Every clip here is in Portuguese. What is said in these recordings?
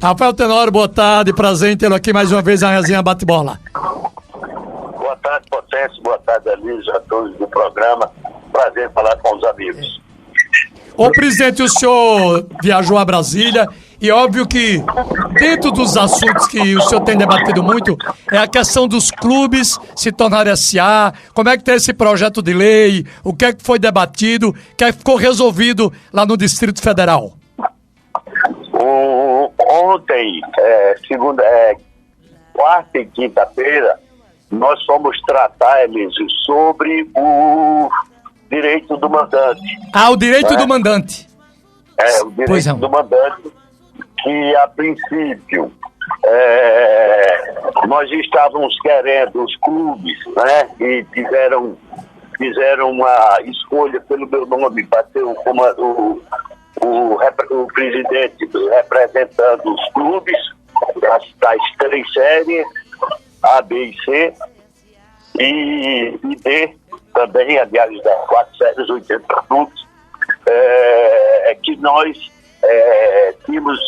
Rafael Tenório, boa tarde, prazer em tê-lo aqui mais uma vez na Resenha Bate-Bola. Boa tarde, Potência, boa tarde, Elísio, a todos do programa. Prazer falar com os amigos. Ô presidente, o senhor viajou a Brasília e óbvio que dentro dos assuntos que o senhor tem debatido muito é a questão dos clubes se tornarem SA, como é que tem esse projeto de lei, o que é que foi debatido, o que é que ficou resolvido lá no Distrito Federal. Ontem, quarta e quinta-feira, nós fomos tratar, Elísio, sobre o direito do mandante. Ah, o direito do mandante. O direito do mandante, que a princípio nós estávamos querendo os clubes, né, e fizeram uma escolha pelo meu nome para ser o presidente representando os clubes das três séries, A, B e C, e D também, aliás, das 4 séries, 80 clubes, que nós tínhamos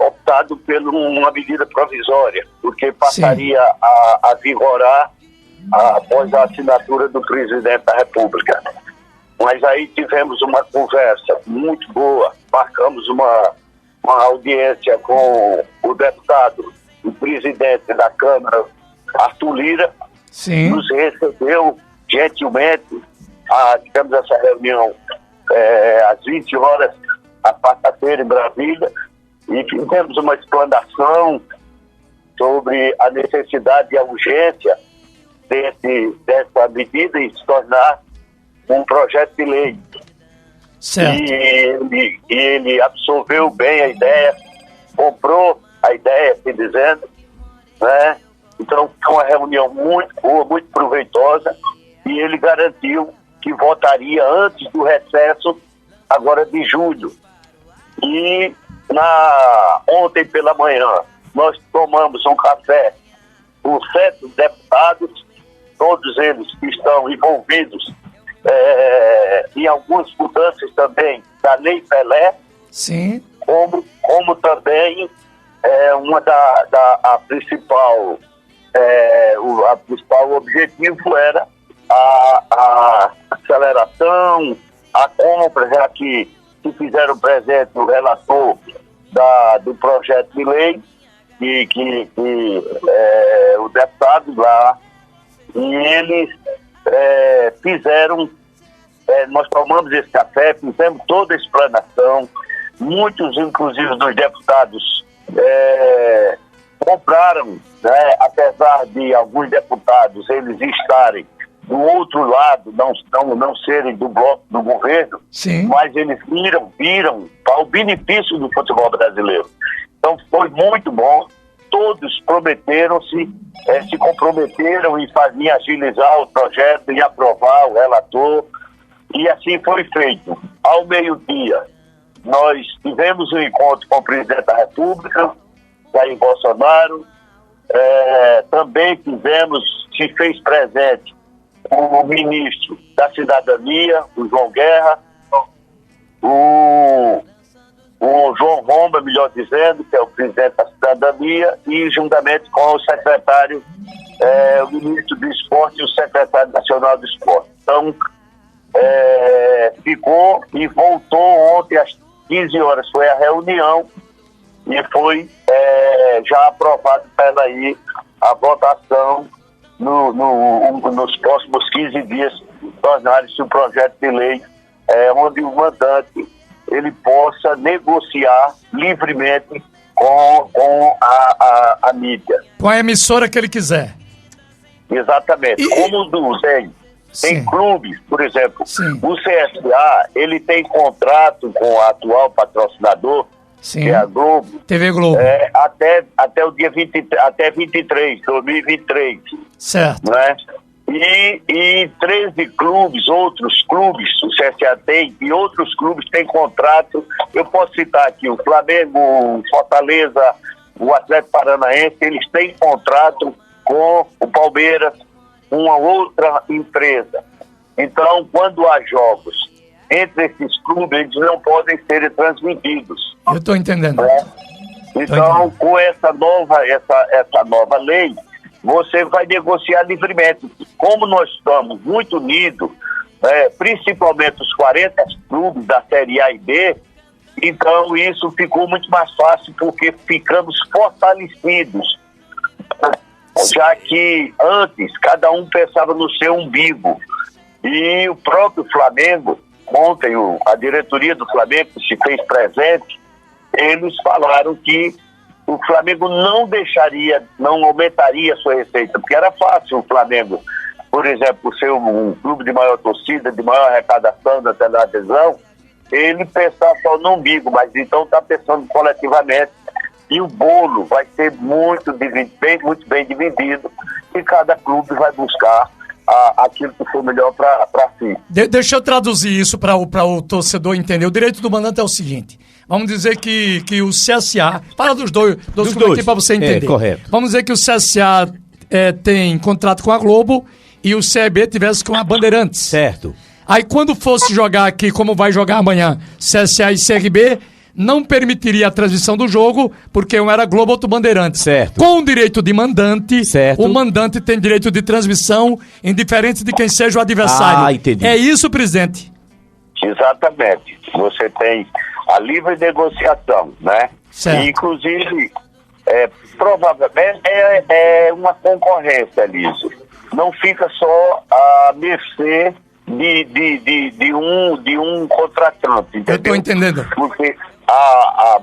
optado por uma medida provisória, porque passaria a vigorar após a assinatura do presidente da República. Mas aí tivemos uma conversa muito boa, marcamos uma audiência com o deputado, o presidente da Câmara, Arthur Lira. Sim. Nos recebeu gentilmente, tivemos essa reunião às 20 horas, à quarta-feira, em Brasília, e fizemos uma explanação sobre a necessidade e a urgência dessa medida e se tornar um projeto de lei. Certo. E ele absorveu bem a ideia, comprou a ideia, assim dizendo, né? Então foi uma reunião muito boa, muito proveitosa, e ele garantiu que votaria antes do recesso, agora de julho. E ontem pela manhã nós tomamos um café com 7 deputados, todos eles que estão envolvidos em algumas mudanças também da Lei Pelé. Sim. Como também a principal objetivo era a aceleração, a compra, já que se fizeram presente o relator do projeto de lei que o deputado lá, e eles fizeram, nós tomamos esse café, fizemos toda a explanação, muitos inclusive dos deputados compraram, né, apesar de alguns deputados eles estarem do outro lado, não serem do bloco do governo. Sim. Mas eles viram para o benefício do futebol brasileiro. Então foi muito bom, todos se comprometeram em agilizar o projeto e aprovar o relator, e assim foi feito. Ao meio-dia, nós tivemos um encontro com o presidente da República, Jair Bolsonaro. Também se fez presente o ministro da Cidadania, o João Guerra, o João Romba, melhor dizendo, que é o presidente da Cidadania, e juntamente com o secretário, o ministro do Esporte e o secretário nacional do Esporte. Então, ficou e voltou ontem às 15 horas, foi a reunião, e foi já aprovado para ela ir a votação nos próximos 15 dias, tornar-se um projeto de lei onde o mandante ele possa negociar livremente com a mídia. Com a emissora que ele quiser. Exatamente. Como tem clubes, por exemplo, o CSA, ele tem contrato com o atual patrocinador, que é a Globo. TV Globo. Até o dia 2023. Certo. Né? E 13 clubes, outros clubes, o CSA tem, e outros clubes têm contrato. Eu posso citar aqui o Flamengo, o Fortaleza, o Atlético Paranaense, eles têm contrato com o Palmeiras, uma outra empresa. Então, quando há jogos entre esses clubes, eles não podem ser transmitidos. Eu estou entendendo. Então, com essa nova lei, você vai negociar livremente. Como nós estamos muito unidos, principalmente os 40 clubes da Série A e B, então isso ficou muito mais fácil porque ficamos fortalecidos. Já que antes cada um pensava no seu umbigo. E o próprio Flamengo, ontem a diretoria do Flamengo se fez presente, eles falaram que o Flamengo não aumentaria a sua receita, porque era fácil o Flamengo, por exemplo, ser um clube de maior torcida, de maior arrecadação da televisão, ele pensar só no umbigo, mas então está pensando coletivamente. E o bolo vai ser muito bem dividido e cada clube vai buscar aquilo que for melhor para si. Deixa eu traduzir isso para o torcedor entender. O direito do mandante é o seguinte: vamos dizer que o CSA... Fala dos dois aqui para você entender. Correto. Vamos dizer que o CSA tem contrato com a Globo e o CEB tivesse com a Bandeirantes. Certo. Aí quando fosse jogar aqui, como vai jogar amanhã, CSA e CRB... não permitiria a transmissão do jogo, porque um era Globo, outro Bandeirantes. Certo. Com o direito de mandante, certo, o mandante tem direito de transmissão, indiferente de quem seja o adversário. Entendi. É isso, presidente? Exatamente. Você tem a livre negociação, né? Certo. E, inclusive, provavelmente é uma concorrência, Elísio. Não fica só à mercê de um contratante, entendeu? Eu estou entendendo. Porque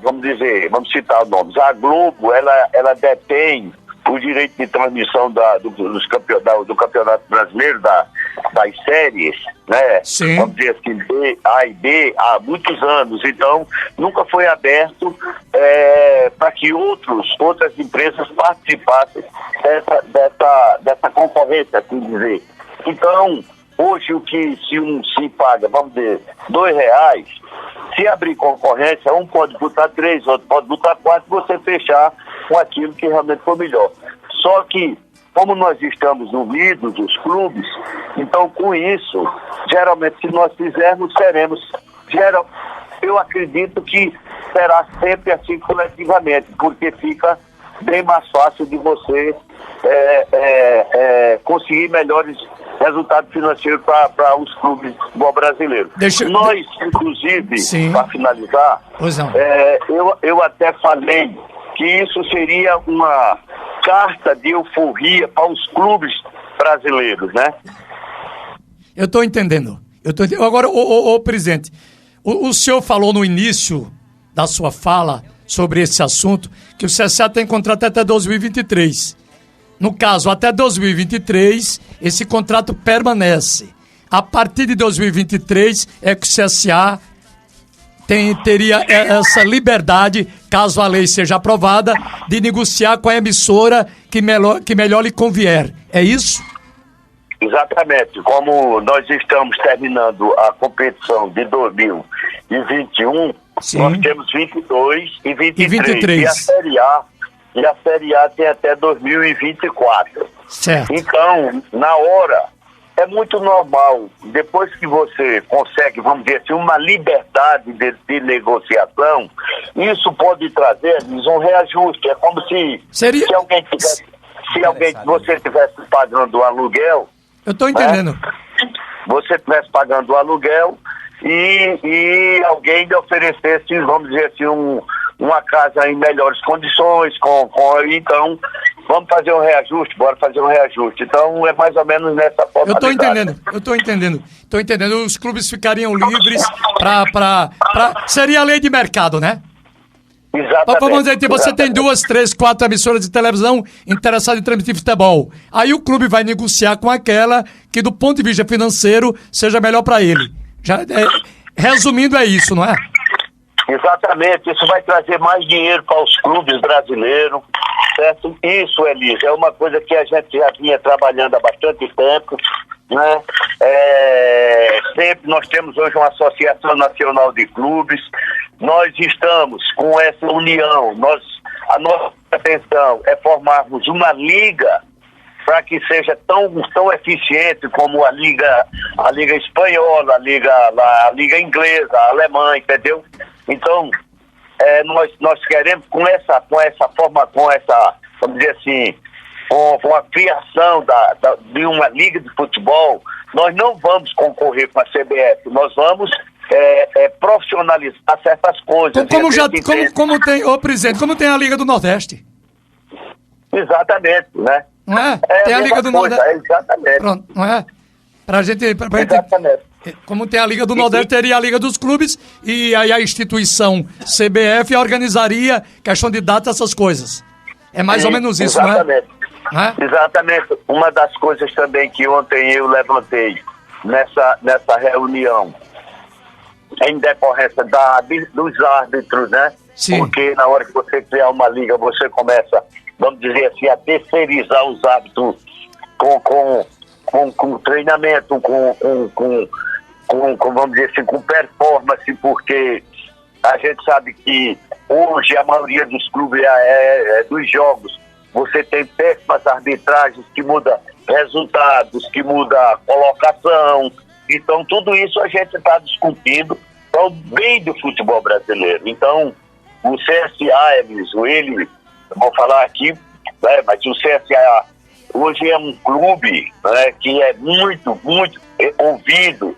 vamos citar os nomes. A Globo, ela detém o direito de transmissão do Campeonato Brasileiro, das séries, né? Sim. Vamos dizer assim, A e B, há muitos anos. Então, nunca foi aberto para que outras empresas participassem dessa concorrência, assim dizer. Então, hoje se paga, vamos dizer, R$2, se abrir concorrência, um pode botar 3, outro pode botar 4, você fechar com aquilo que realmente for melhor. Só que, como nós estamos unidos, os clubes, então com isso, geralmente se nós fizermos, eu acredito que será sempre assim coletivamente, porque fica bem mais fácil de você conseguir melhores resultado financeiro para os clubes do futebol brasileiro. Nós, inclusive, para finalizar, eu até falei que isso seria uma carta de euforia para os clubes brasileiros, né? Eu estou entendendo. Agora, presidente, o senhor falou no início da sua fala sobre esse assunto que o CSA tem contrato até 2023. No caso, até 2023, esse contrato permanece. A partir de 2023 é que o CSA teria essa liberdade, caso a lei seja aprovada, de negociar com a emissora que melhor lhe convier. É isso? Exatamente. Como nós estamos terminando a competição de 2021, sim, nós temos 22 e 23. E a Série A tem até 2024. Certo. Então, na hora, é muito normal, depois que você consegue, vamos dizer assim, uma liberdade de negociação, isso pode trazer um reajuste. É como se você estivesse pagando o aluguel. Eu estou entendendo. Né? Você estivesse pagando o aluguel e alguém lhe oferecesse, vamos dizer assim, uma casa em melhores condições, então vamos fazer um reajuste, bora fazer um reajuste. Então é mais ou menos nessa forma. Eu estou entendendo. Os clubes ficariam livres seria a lei de mercado, né? Exatamente. Vamos dizer que você tem 2, 3, 4 emissoras de televisão interessadas em transmitir futebol. Aí o clube vai negociar com aquela que, do ponto de vista financeiro, seja melhor para ele. Resumindo, é isso, não é? Exatamente, isso vai trazer mais dinheiro para os clubes brasileiros, certo? Isso, Elisa, é uma coisa que a gente já vinha trabalhando há bastante tempo, né? Sempre nós temos hoje uma Associação Nacional de Clubes, nós estamos com essa união, a nossa intenção é formarmos uma liga para que seja tão eficiente como a liga espanhola, a liga inglesa, a alemã, entendeu? Então, nós queremos com essa forma, vamos dizer assim, com a criação de uma liga de futebol, nós não vamos concorrer com a CBF, nós vamos profissionalizar certas coisas. Como tem, presidente, como tem a Liga do Nordeste. Exatamente, né? Não é? Tem a Liga do Nordeste. Exatamente. Pronto, não é? Pra gente, exatamente. Como tem a Liga do Nordeste, teria a Liga dos Clubes e aí a instituição CBF organizaria questão de data, essas coisas. É mais ou menos isso, exatamente. Não é? Exatamente. Uma das coisas também que ontem eu levantei nessa reunião, em decorrência dos árbitros, né? Sim. Porque na hora que você criar uma liga, você começa, vamos dizer assim, a terceirizar os árbitros com treinamento, com vamos dizer assim, com performance, porque a gente sabe que hoje a maioria dos clubes dos jogos, você tem péssimas arbitragens que muda resultados, que muda colocação. Então tudo isso a gente está discutindo para o bem do futebol brasileiro. Então o CSA, eu vou falar aqui, mas o CSA hoje é um clube, né, que é muito, muito ouvido,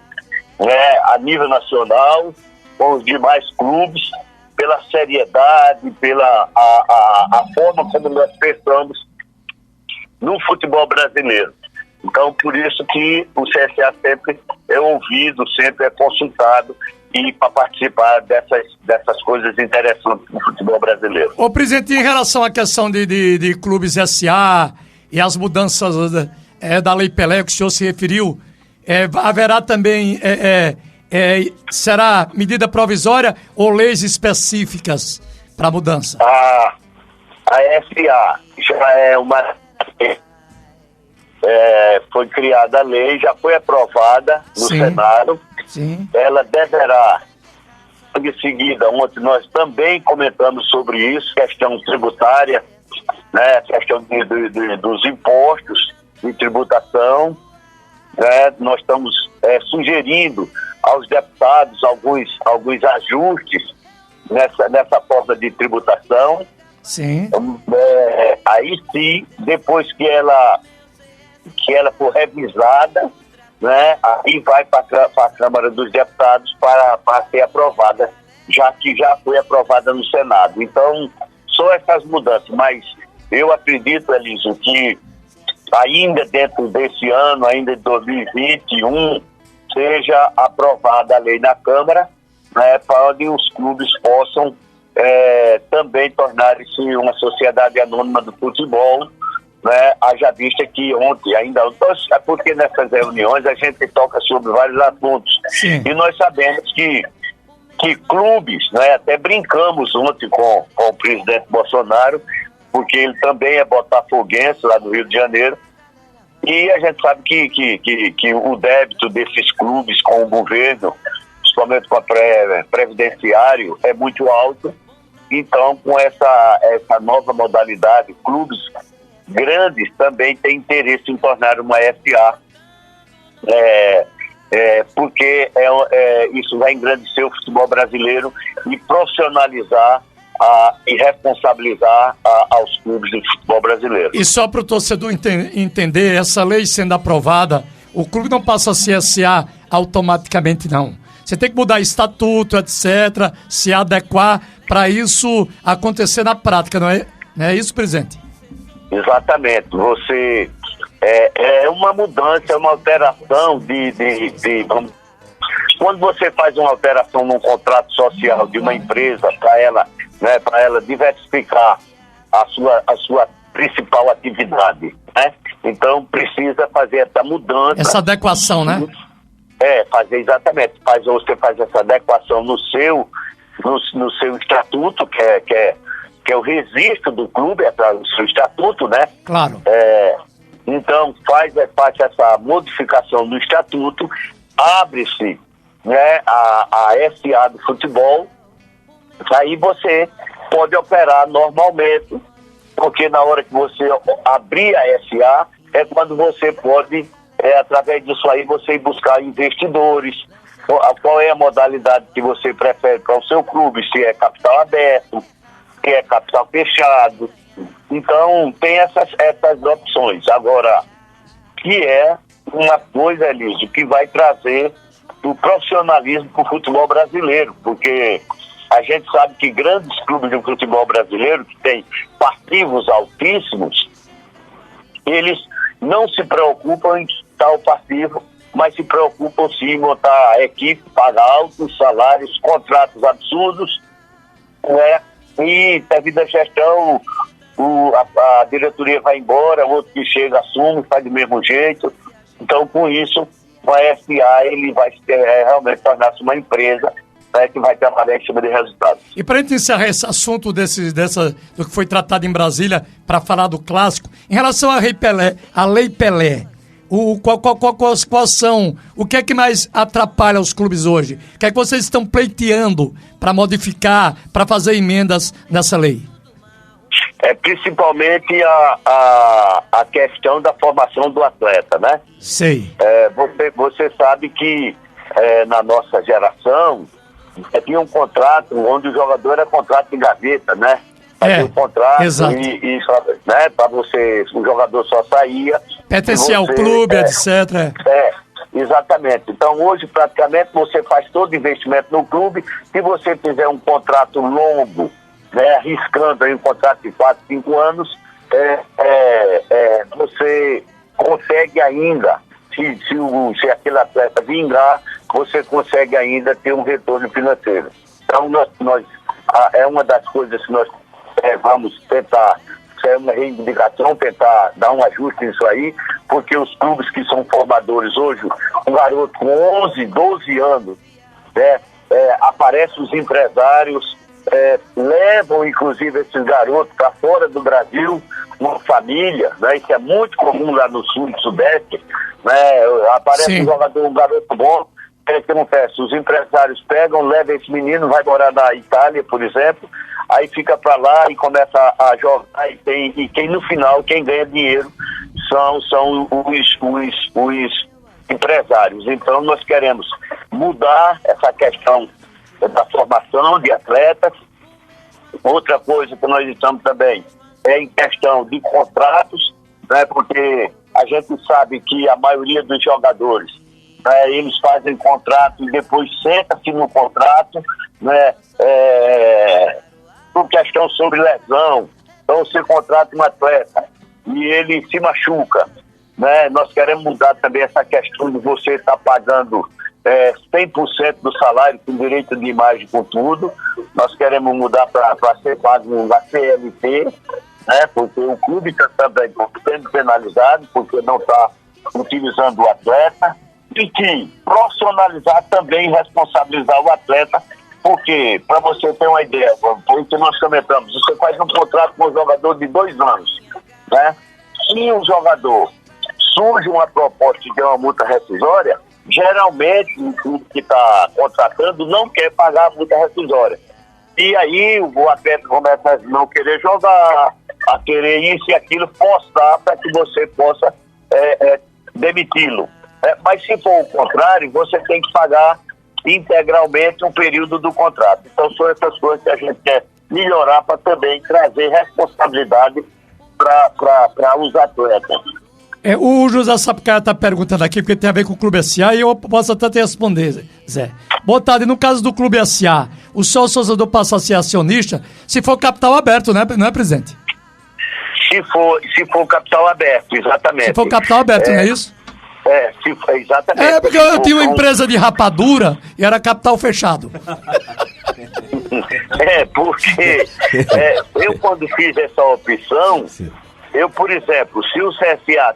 né, a nível nacional, com os demais clubes, pela seriedade, pela a forma como nós pensamos no futebol brasileiro. Então, por isso que o CSA sempre é ouvido, sempre é consultado e para participar dessas coisas interessantes no futebol brasileiro. Ô, presidente, em relação à questão de clubes SA e as mudanças da Lei Pelé, que o senhor se referiu, haverá também, será medida provisória ou leis específicas para mudança? A SA já é uma... foi criada a lei, já foi aprovada no Senado. Sim. Ela deverá, em seguida, ontem nós também comentamos sobre isso, questão tributária, né, questão dos impostos de tributação, né, nós estamos sugerindo aos deputados alguns ajustes nessa forma de tributação. Sim. Aí sim, depois que ela for revisada, né, aí vai para a Câmara dos Deputados para ser aprovada, já que já foi aprovada no Senado. Então, só essas mudanças, mas eu acredito, Elísio, que ainda dentro desse ano, ainda de 2021, seja aprovada a lei na Câmara, né, para onde os clubes possam também tornar-se uma sociedade anônima do futebol, né, haja vista que ontem ainda... É porque nessas reuniões a gente toca sobre vários assuntos. Sim. E nós sabemos que clubes, né, até brincamos ontem com o presidente Bolsonaro, porque ele também é botafoguense lá do Rio de Janeiro, e a gente sabe que o débito desses clubes com o governo, principalmente com a previdenciário, é muito alto. Então, com essa nova modalidade, clubes grandes também têm interesse em tornar uma SA, porque isso vai engrandecer o futebol brasileiro e profissionalizar e responsabilizar aos clubes do futebol brasileiro. E só para o torcedor entender, essa lei sendo aprovada, o clube não passa a ser SA automaticamente, não. Você tem que mudar estatuto, etc., se adequar para isso acontecer na prática, não é isso, presidente? Exatamente. Você é uma mudança, é uma alteração quando você faz uma alteração num contrato social de uma empresa para ela diversificar a sua principal atividade, né? Então precisa fazer essa mudança. Essa adequação, né? Fazer exatamente. Você faz essa adequação no seu estatuto, que é o registro do clube, o seu estatuto, né? Claro. Então faz essa modificação do estatuto, abre-se, né, a SA do futebol, aí você pode operar normalmente, porque na hora que você abrir a SA, é quando você pode, através disso aí, você ir buscar investidores, qual é a modalidade que você prefere para o seu clube, se é capital aberto, se é capital fechado. Então, tem essas opções. Agora, que é uma coisa, Elísio, que vai trazer o profissionalismo para o futebol brasileiro, porque a gente sabe que grandes clubes do futebol brasileiro, que têm passivos altíssimos, eles não se preocupam em quitar o passivo, mas se preocupam sim em montar a equipe, pagar altos salários, contratos absurdos, né? E devido à gestão, a diretoria vai embora, o outro que chega assume, faz do mesmo jeito. Então, com isso, o SA ele vai realmente tornar-se uma empresa, né, que vai trabalhar em cima de resultados. E para a gente encerrar esse assunto do que foi tratado em Brasília, para falar do clássico, em relação à Lei Pelé, quais são, o que é que mais atrapalha os clubes hoje? O que é que vocês estão pleiteando para modificar, para fazer emendas nessa lei? Principalmente a questão da formação do atleta, né? Sei. Você sabe que na nossa geração tinha um contrato onde o jogador era contrato de gaveta, né? Fazia um contrato exato. Né, para você, o jogador só saía. Pertencia ao clube, etc. Exatamente. Então hoje praticamente você faz todo investimento no clube. Se você fizer um contrato longo, né, arriscando aí um contrato de 4, 5 anos, você consegue ainda, se aquele atleta vingar, você consegue ainda ter um retorno financeiro. Então é uma das coisas que nós vamos tentar, isso é uma reivindicação, tentar dar um ajuste nisso aí, porque os clubes que são formadores hoje, um garoto com 11, 12 anos, né, aparecem os empresários, levam inclusive esses garotos para fora do Brasil, uma família, né, isso é muito comum lá no sul e sudeste, né, aparece um garoto bom, que acontece, os empresários pegam, levam esse menino, vai morar na Itália, por exemplo, aí fica para lá e começa a jogar, e quem no final, quem ganha dinheiro são os empresários. Então nós queremos mudar essa questão da formação de atletas. Outra coisa que nós estamos também é em questão de contratos, né, porque a gente sabe que a maioria dos jogadores, eles fazem contrato e depois senta-se no contrato, né, por questão sobre lesão. Então você contrata um atleta e ele se machuca, né? Nós queremos mudar também essa questão de você estar pagando 100% do salário com direito de imagem, com tudo. Nós queremos mudar para ser pago na CLT, né? Porque o clube está também sendo penalizado porque não está utilizando o atleta. E que profissionalizar também, responsabilizar o atleta, porque, para você ter uma ideia, foi o que nós comentamos, você faz um contrato com um jogador de 2 anos, né? Se o jogador surge uma proposta de uma multa rescisória, geralmente o clube que está contratando não quer pagar a multa rescisória. E aí o atleta começa a não querer jogar, a querer isso e aquilo, forçar para que você possa demiti-lo. Mas se for o contrário, você tem que pagar integralmente um período do contrato. Então são essas coisas que a gente quer melhorar para também trazer responsabilidade para os atletas. O José Sapucaia está perguntando aqui, porque tem a ver com o Clube SA, e eu posso até te responder, Zé. Boa tarde, no caso do Clube SA, o senhor Souza passa a ser acionista se for capital aberto, não é, presidente? Se for capital aberto, exatamente. Se for capital aberto, não é isso? Exatamente. Porque eu tinha uma empresa de rapadura e era capital fechado. Porque eu quando fiz essa opção, eu, por exemplo, se o CSA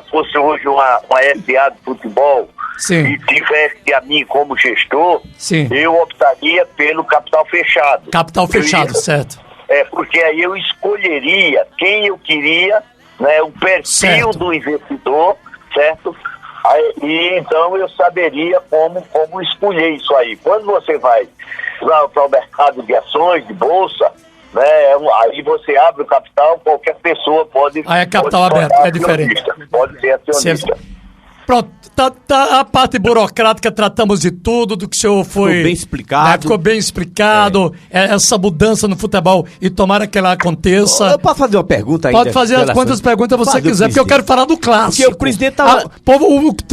fosse hoje uma SA de futebol, e tivesse a mim como gestor, eu optaria pelo capital fechado. Capital fechado, certo. Porque aí eu escolheria quem eu queria, né, o perfil do investidor, certo? E então eu saberia como escolher isso aí. Quando você vai para o mercado de ações, de bolsa, né, aí você abre o capital, qualquer pessoa pode... Aí é capital aberto, é diferente. Pode ser acionista. Pronto, a parte burocrática tratamos de tudo, do que o senhor foi... Ficou bem explicado. Né, ficou bem explicado, essa mudança no futebol, e tomara que ela aconteça. Eu posso fazer uma pergunta ainda? Pode fazer as quantas perguntas você quiser, porque eu quero falar do clássico. Porque o presidente tava...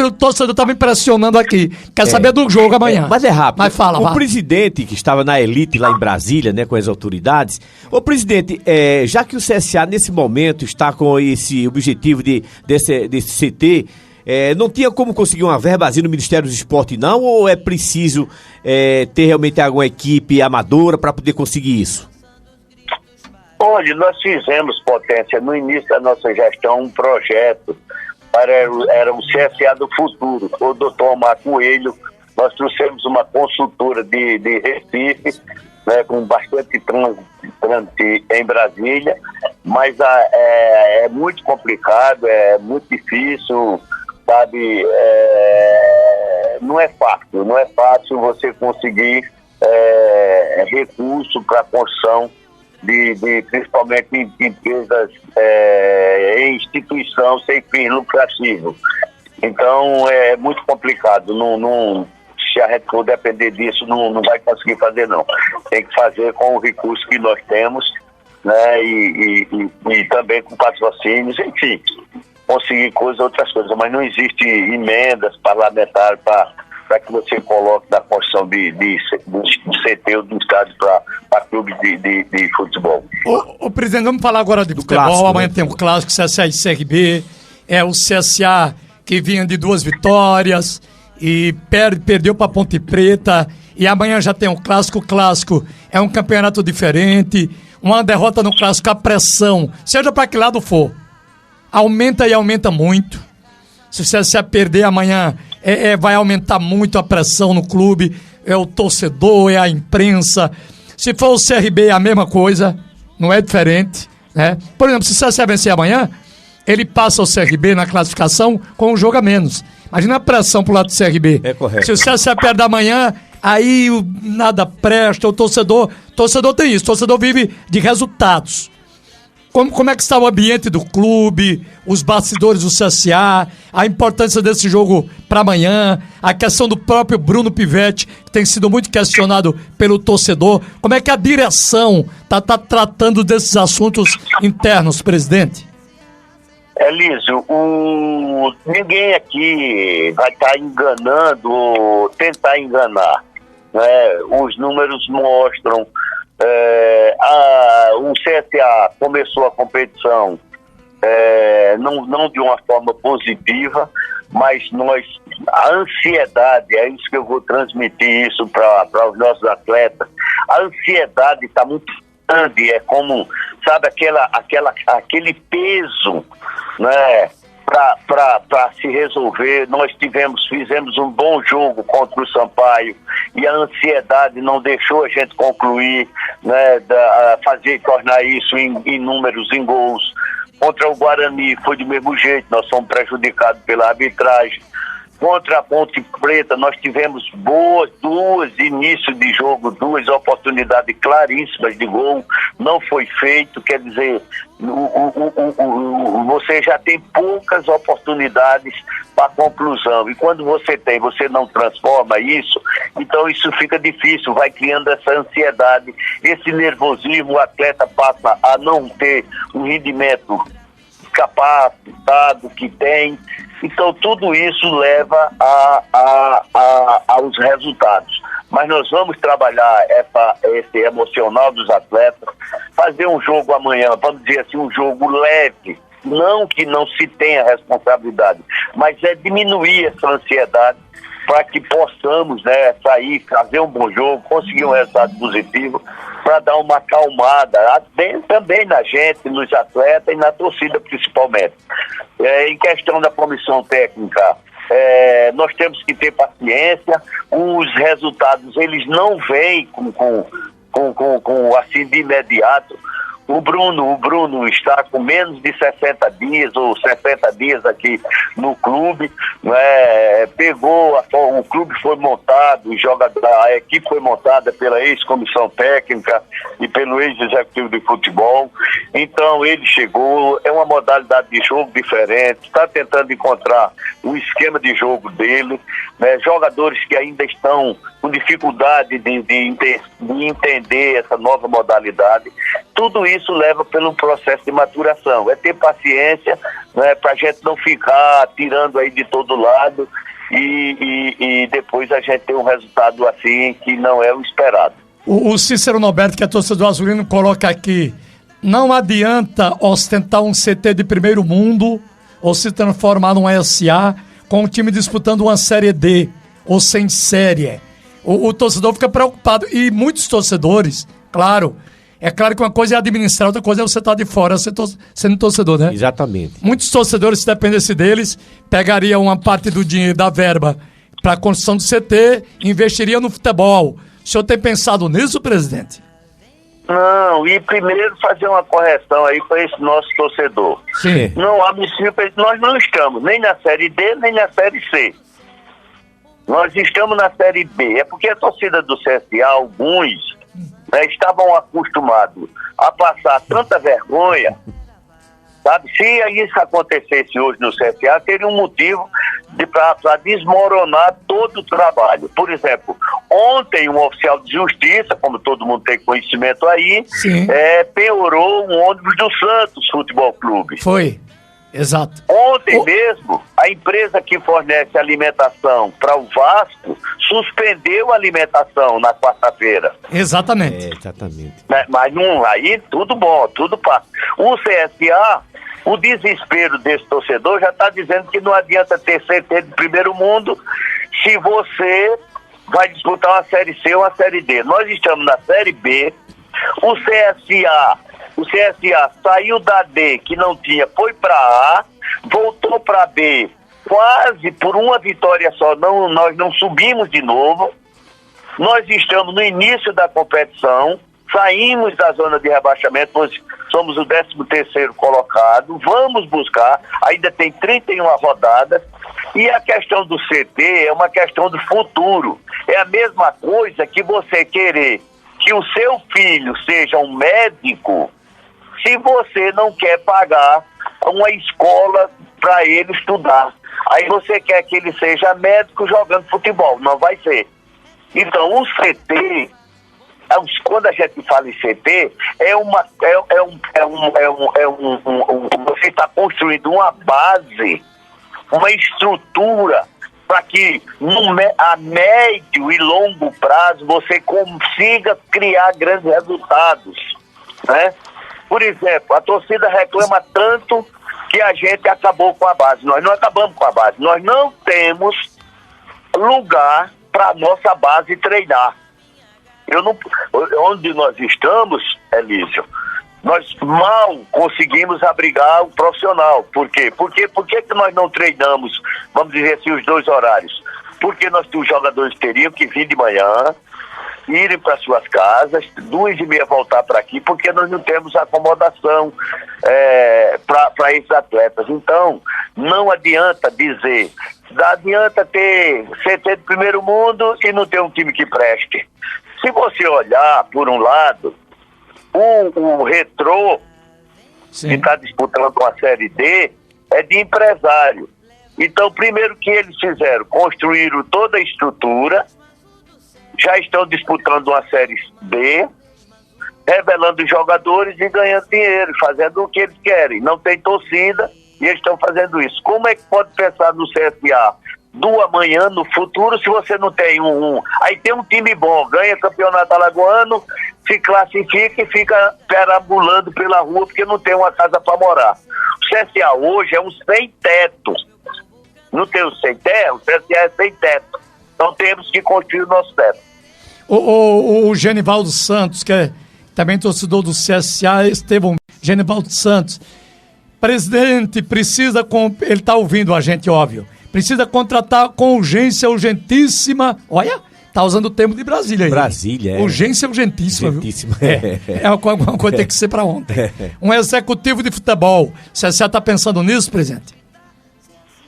O torcedor tá me impressionando aqui, quer saber do jogo amanhã. Mas é rápido. Mas fala, o presidente, que estava na elite lá em Brasília, né, com as autoridades, ô presidente, já que o CSA nesse momento está com esse objetivo desse CT, não tinha como conseguir uma verbazinha no Ministério do Esporte, não? Ou é preciso ter realmente alguma equipe amadora para poder conseguir isso? Olha, nós fizemos, Potência, no início da nossa gestão, um projeto era o CSA do futuro. O doutor Omar Coelho, nós trouxemos uma consultora de Recife, né, com bastante trâmite em Brasília, mas é muito complicado, é muito difícil, sabe, não é fácil você conseguir recurso para a construção de principalmente empresas em instituição sem fins lucrativos. Então é muito complicado, se a gente for depender disso, não vai conseguir fazer, não. Tem que fazer com o recurso que nós temos, né, e também com patrocínios, enfim, conseguir outras coisas, mas não existe emendas parlamentares para que você coloque na construção do CT ou do estádio para clube de futebol. Ô presidente, vamos falar agora de futebol. Clássico, amanhã, né? tem um clássico, CSA e CRB, o CSA que vinha de 2 vitórias e perdeu para Ponte Preta, e amanhã já tem um clássico. O clássico é um campeonato diferente, uma derrota no clássico, a pressão, seja para que lado for, aumenta e aumenta muito. Se o CSA perder amanhã, vai aumentar muito a pressão no clube, é o torcedor, é a imprensa. Se for o CRB, é a mesma coisa, não é diferente, né? Por exemplo, se o CSA vencer amanhã, ele passa o CRB na classificação com um jogo a menos. Imagina a pressão pro lado do CRB. É correto. Se o CSA perde amanhã, aí nada presta, o torcedor tem isso, o torcedor vive de resultados. Como é que está o ambiente do clube, os bastidores do CSA, a importância desse jogo para amanhã, a questão do próprio Bruno Pivetti, que tem sido muito questionado pelo torcedor. Como é que a direção tá tratando desses assuntos internos, presidente? Elísio, ninguém aqui vai estar enganando ou tentar enganar, né? Os números mostram. O CSA começou a competição não de uma forma positiva, mas a ansiedade, é isso que eu vou transmitir isso para os nossos atletas. A ansiedade está muito grande, é como, sabe, aquele peso, né, para se resolver. Nós fizemos um bom jogo contra o Sampaio e a ansiedade não deixou a gente concluir, né, tornar isso em números, em gols. Contra o Guarani foi do mesmo jeito, nós fomos prejudicados pela arbitragem. Contra a Ponte Preta, nós tivemos duas inícios de jogo, 2 oportunidades claríssimas de gol, não foi feito, quer dizer, você já tem poucas oportunidades para conclusão, e quando você não transforma isso, então isso fica difícil, vai criando essa ansiedade, esse nervosismo, o atleta passa a não ter um rendimento capacitado que tem. Então tudo isso leva aos resultados. Mas nós vamos trabalhar esse emocional dos atletas, fazer um jogo amanhã, vamos dizer assim, um jogo leve, não que não se tenha responsabilidade, mas diminuir essa ansiedade para que possamos, né, sair, fazer um bom jogo, conseguir um resultado positivo, para dar uma acalmada também na gente, nos atletas e na torcida principalmente. Em questão da comissão técnica, nós temos que ter paciência, os resultados eles não vêm com assim de imediato. O Bruno está com menos de 60 dias ou 60 dias aqui no clube, né? O clube foi montado, a equipe foi montada pela ex-comissão técnica e pelo ex-executivo de futebol. Então ele chegou, é uma modalidade de jogo diferente, está tentando encontrar o esquema de jogo dele, né? Jogadores que ainda estão com dificuldade de entender essa nova modalidade. Tudo isso leva pelo processo de maturação. É ter paciência, né, para a gente não ficar tirando aí de todo lado e depois a gente ter um resultado assim que não é o esperado. O Cícero Norberto, que é torcedor azulino, coloca aqui: não adianta ostentar um CT de primeiro mundo ou se transformar num SA com o time disputando uma Série D ou sem série. O torcedor fica preocupado. E muitos torcedores, claro, é claro que uma coisa é administrar, outra coisa é você estar de fora sendo torcedor, né? Exatamente. Muitos torcedores, se dependesse deles, pegariam uma parte do dinheiro da verba para a construção do CT e investiria no futebol. O senhor tem pensado nisso, presidente? Não, e primeiro fazer uma correção aí para esse nosso torcedor. Sim. Não há motivo, nós não estamos nem na Série D, nem na Série C. Nós estamos na Série B. É porque a torcida do CSA, alguns, né, estavam acostumados a passar tanta vergonha, sabe? Se isso acontecesse hoje no CSA, teria um motivo para desmoronar todo o trabalho. Por exemplo, ontem um oficial de justiça, como todo mundo tem conhecimento aí, penhorou um ônibus do Santos Futebol Clube. Foi, exato. Ontem mesmo, a empresa que fornece alimentação para o Vasco suspendeu a alimentação na quarta-feira. Exatamente. Exatamente. Mas aí tudo bom, tudo passa. O CSA, o desespero desse torcedor já está dizendo que não adianta ter CT de primeiro mundo se você vai disputar uma Série C ou uma Série D. Nós estamos na Série B, o CSA saiu da D, que não tinha, foi para A, voltou para B, quase por uma vitória só, nós não subimos de novo. Nós estamos no início da competição, saímos da zona de rebaixamento, nós somos o 13º colocado, vamos buscar, ainda tem 31 rodadas, e a questão do CT é uma questão do futuro. É a mesma coisa que você querer que o seu filho seja um médico, se você não quer pagar uma escola para ele estudar. Aí você quer que ele seja médico jogando futebol, não vai ser. Então o CT, quando a gente fala em CT, você está construindo uma base, uma estrutura para que a médio e longo prazo você consiga criar grandes resultados, né? Por exemplo, a torcida reclama tanto que a gente acabou com a base. Nós não acabamos com a base. Nós não temos lugar para a nossa base treinar. Onde nós estamos, Elísio, nós mal conseguimos abrigar o profissional. Por quê? Por que nós não treinamos, vamos dizer assim, os dois horários? Porque os jogadores teriam que vir de manhã, irem para suas casas, 2h30 voltar para aqui, porque nós não temos acomodação para esses atletas. Então, não adianta dizer, adianta ter CT de primeiro mundo e não ter um time que preste. Se você olhar, por um lado, o Retrô, que está disputando uma Série D, é de empresário. Então, primeiro que eles fizeram, construíram toda a estrutura, já estão disputando uma Série B, revelando os jogadores e ganhando dinheiro, fazendo o que eles querem. Não tem torcida e eles estão fazendo isso. Como é que pode pensar no CSA do amanhã, no futuro, se você não tem Aí tem um time bom, ganha campeonato alagoano, se classifica e fica perambulando pela rua porque não tem uma casa para morar. O CSA hoje é um sem teto. Não tem o sem teto, o CSA é sem teto. Então temos que construir o nosso teto. O Genivaldo Santos, que é também torcedor do CSA, Genivaldo Santos, presidente, ele está ouvindo a gente, óbvio, precisa contratar com urgência, urgentíssima, Tá usando o termo de Brasília aí. Brasília, é. Urgência urgentíssima, Urgentíssima. viu? Alguma coisa tem que ser para ontem. Um executivo de futebol. O CSA tá pensando nisso, presidente?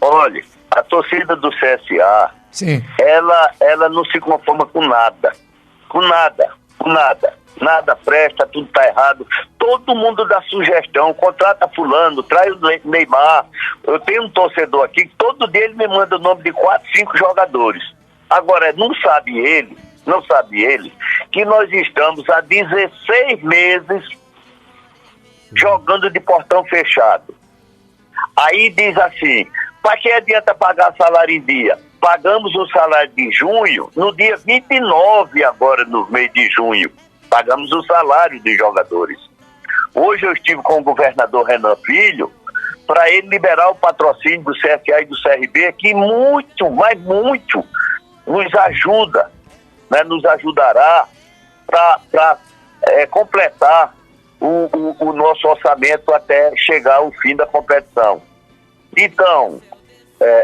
Olha, a torcida do CSA, sim, ela não se conforma com nada. Com nada. Nada presta, tudo tá errado. Todo mundo dá sugestão, contrata fulano, traz o Neymar. Eu tenho um torcedor aqui que todo dia ele me manda o nome de 4, 5 jogadores. Agora, não sabe ele, que nós estamos há 16 meses jogando de portão fechado. Aí diz assim, para que adianta pagar salário em dia? Pagamos o salário de junho no dia 29 agora, no mês de junho. Pagamos o salário dos jogadores. Hoje eu estive com o governador Renan Filho para ele liberar o patrocínio do CSA e do CRB, que muito, mas muito, nos ajuda, né, nos ajudará para completar o nosso orçamento até chegar ao fim da competição. Então,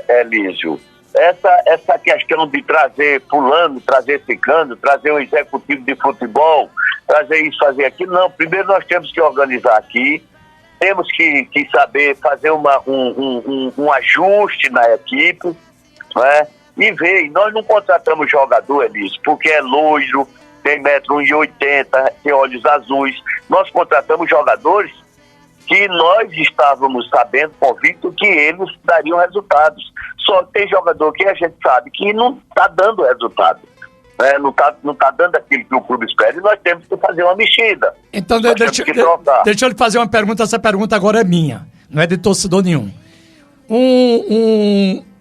Elísio, essa questão de trazer fulano, trazer ciclano, trazer um executivo de futebol, trazer isso, fazer aquilo, não. Primeiro nós temos que organizar aqui, temos que saber fazer um ajuste na equipe, né? E ver, e nós não contratamos jogador, Elísio, porque é loiro, tem 1,80 m, tem olhos azuis. Nós contratamos jogadores que nós estávamos sabendo, convicto, que eles dariam resultados. Só que tem jogador que a gente sabe que não está dando resultado, né? Não tá dando aquilo que o clube espera, e nós temos que fazer uma mexida. Então, deixa eu lhe fazer uma pergunta, essa pergunta agora é minha, não é de torcedor nenhum.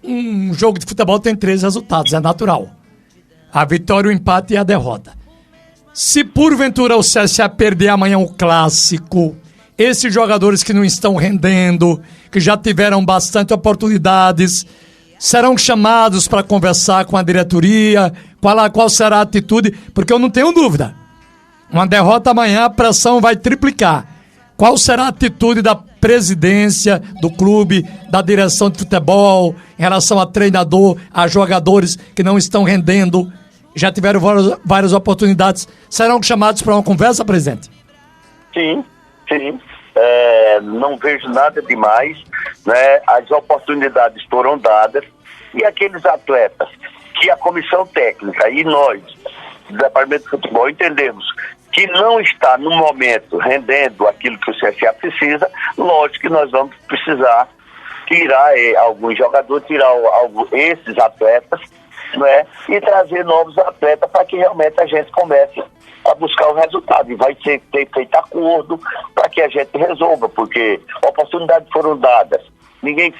Um jogo de futebol tem 3 resultados, é natural. A vitória, o empate e a derrota. Se porventura o CSA perder amanhã o clássico, esses jogadores que não estão rendendo, que já tiveram bastante oportunidades, serão chamados para conversar com a diretoria, qual será a atitude, porque eu não tenho dúvida. Uma derrota amanhã, a pressão vai triplicar. Qual será a atitude da presidência do clube, da direção de futebol, em relação a treinador, a jogadores que não estão rendendo, já tiveram várias oportunidades, serão chamados para uma conversa, presidente? Sim. Não vejo nada demais, né? As oportunidades foram dadas e aqueles atletas que a comissão técnica e nós, do Departamento de Futebol, entendemos que não está no momento rendendo aquilo que o CSA precisa, lógico que nós vamos precisar tirar alguns jogadores, tirar esses atletas, né? E trazer novos atletas para que realmente a gente comece a buscar o resultado, e vai ter feito acordo para que a gente resolva, porque oportunidades foram dadas.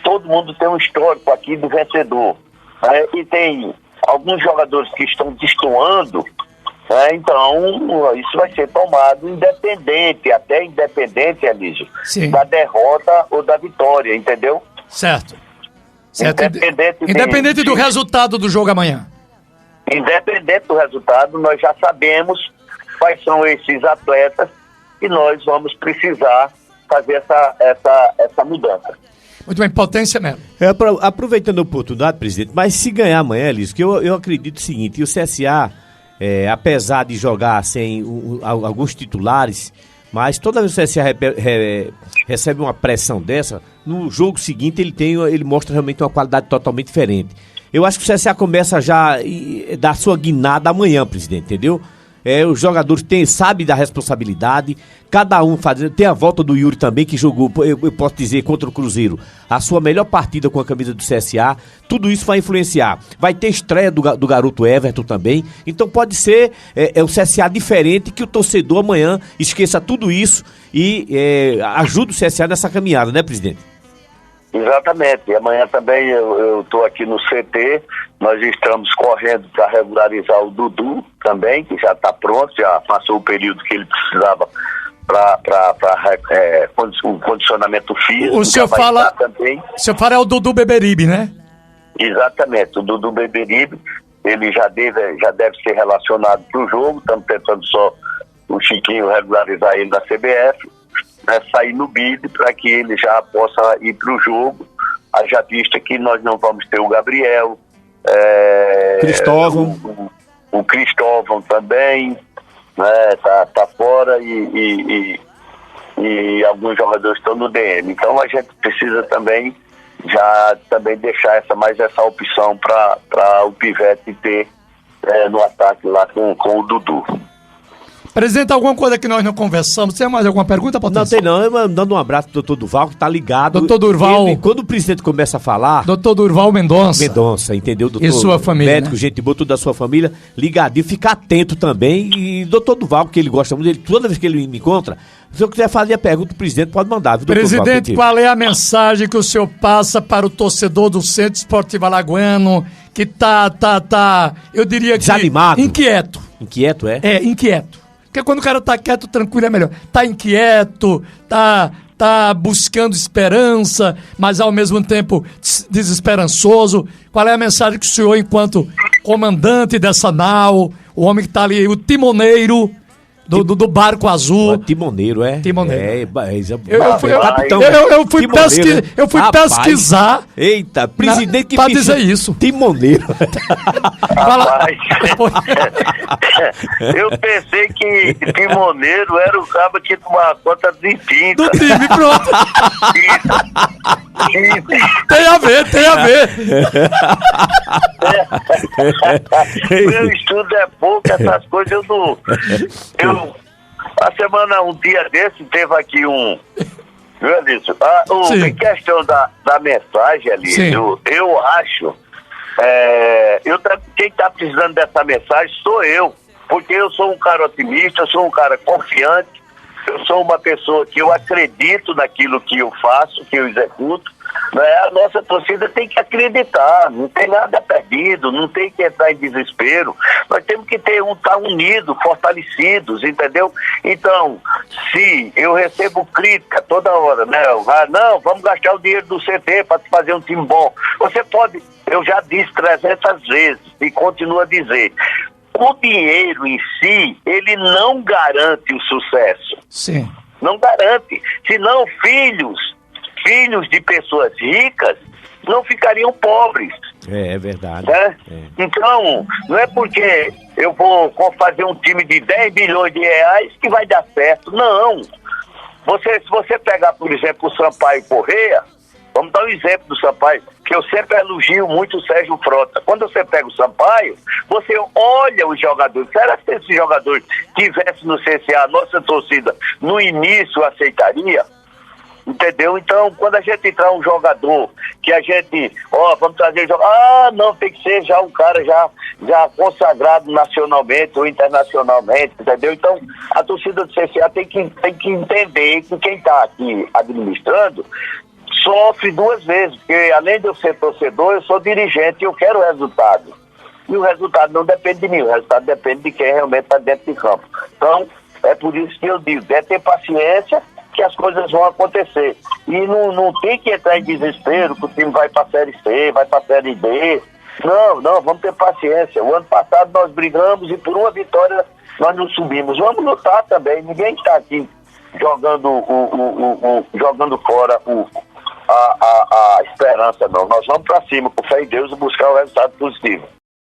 Todo mundo tem um histórico aqui do vencedor, né? E tem alguns jogadores que estão destoando, né? Então isso vai ser tomado independente, Elísio, da derrota ou da vitória, entendeu? Certo. Independente do resultado do jogo amanhã. Independente do resultado, nós já sabemos quais são esses atletas e nós vamos precisar fazer essa mudança. Muito bem, potência mesmo. Aproveitando a oportunidade, presidente, mas se ganhar amanhã, Liz, que eu acredito o seguinte, o CSA, apesar de jogar sem alguns titulares, mas toda vez que o CSA recebe uma pressão dessa, no jogo seguinte ele mostra realmente uma qualidade totalmente diferente. Eu acho que o CSA começa já a dar sua guinada amanhã, presidente, entendeu? Os jogadores sabem da responsabilidade, cada um tem a volta do Yuri também, que jogou, eu posso dizer, contra o Cruzeiro, a sua melhor partida com a camisa do CSA, tudo isso vai influenciar. Vai ter estreia do garoto Everton também, então pode ser o CSA diferente, que o torcedor amanhã esqueça tudo isso e ajude o CSA nessa caminhada, né, presidente? Exatamente, e amanhã também eu estou aqui no CT, nós estamos correndo para regularizar o Dudu também, que já está pronto, já passou o período que ele precisava para o condicionamento físico. O senhor fala é o Dudu Beberibe, né? Exatamente, o Dudu Beberibe, ele já deve ser relacionado para o jogo, estamos tentando só o Chiquinho regularizar ele da CBF, né, sair no BID para que ele já possa ir para o jogo, haja vista que nós não vamos ter o Gabriel, Cristóvão, o o Cristóvão também, né, tá fora e alguns jogadores estão no DM. Então a gente precisa também deixar essa opção para o Pivete ter no ataque lá com o Dudu. Presidente, alguma coisa que nós não conversamos? Tem mais alguma pergunta, Potência? Não tem não, eu mandando um abraço pro doutor Durval, que tá ligado. Doutor Durval. Quando o presidente começa a falar... Doutor Durval Mendonça. Mendonça, entendeu? Doutor, e sua família, médico, né? Gente boa, toda a sua família, ligadinho, fica atento também. E doutor Durval, que ele gosta muito dele, toda vez que ele me encontra, se eu quiser fazer a pergunta, o presidente pode mandar. Viu, presidente, Durval, qual é a mensagem que o senhor passa para o torcedor do Centro Esportivo Alagoano, que tá, eu diria que... desanimado. Inquieto. Inquieto, é? É, inquieto. Porque quando o cara tá quieto, tranquilo, é melhor. Tá inquieto, tá buscando esperança, mas ao mesmo tempo desesperançoso. Qual é a mensagem que o senhor, enquanto comandante dessa nau, o homem que tá ali, o timoneiro do barco azul. Timoneiro, é? Timoneiro. Eu fui pesquisar. Eita, presidente pra dizer isso. Timoneiro. Rapaz, eu pensei que timoneiro era o cabo que tomava conta de pinta. Do time, pronto. Tem a ver. Meu estudo é pouco, essas coisas eu não... um dia desse, teve aqui viu, Alício? Em questão da mensagem, Alício, eu acho... quem está precisando dessa mensagem sou eu, porque eu sou um cara otimista, eu sou um cara confiante, eu sou uma pessoa que eu acredito naquilo que eu faço, que eu executo, né? A nossa torcida tem que acreditar, não tem nada perdido, não tem que entrar em desespero, nós temos que estar unidos, fortalecidos, entendeu? Então, se eu recebo crítica toda hora, né? Não, vamos gastar o dinheiro do CT para fazer um time bom. Você pode, eu já disse 300 vezes e continuo a dizer, o dinheiro em si, ele não garante o sucesso. Sim. Não garante. Senão filhos de pessoas ricas não ficariam pobres. É verdade. Né? Então, não é porque eu vou fazer um time de 10 bilhões de reais que vai dar certo. Não. Se você pegar, por exemplo, o Sampaio Corrêa, vamos dar um exemplo do Sampaio, que eu sempre elogio muito o Sérgio Frota. Quando você pega o Sampaio, você olha os jogadores. Será que se esse jogador tivesse no CSA, a nossa torcida, no início aceitaria? Entendeu? Então, quando a gente entrar um jogador que a gente, vamos trazer não, tem que ser já um cara já consagrado nacionalmente ou internacionalmente, entendeu? Então, a torcida do CSA tem que entender que quem está aqui administrando sofre duas vezes, porque além de eu ser torcedor, eu sou dirigente e eu quero resultado. E o resultado não depende de mim, o resultado depende de quem realmente está dentro de campo. Então, é por isso que eu digo, é ter paciência que as coisas vão acontecer. E não tem que entrar em desespero que o time vai para a Série C, vai para a Série D. Não, vamos ter paciência. O ano passado nós brigamos e por uma vitória nós não subimos. Vamos lutar também. Ninguém está aqui jogando fora a esperança, não. Nós vamos para cima, com fé em Deus, e buscar o resultado positivo.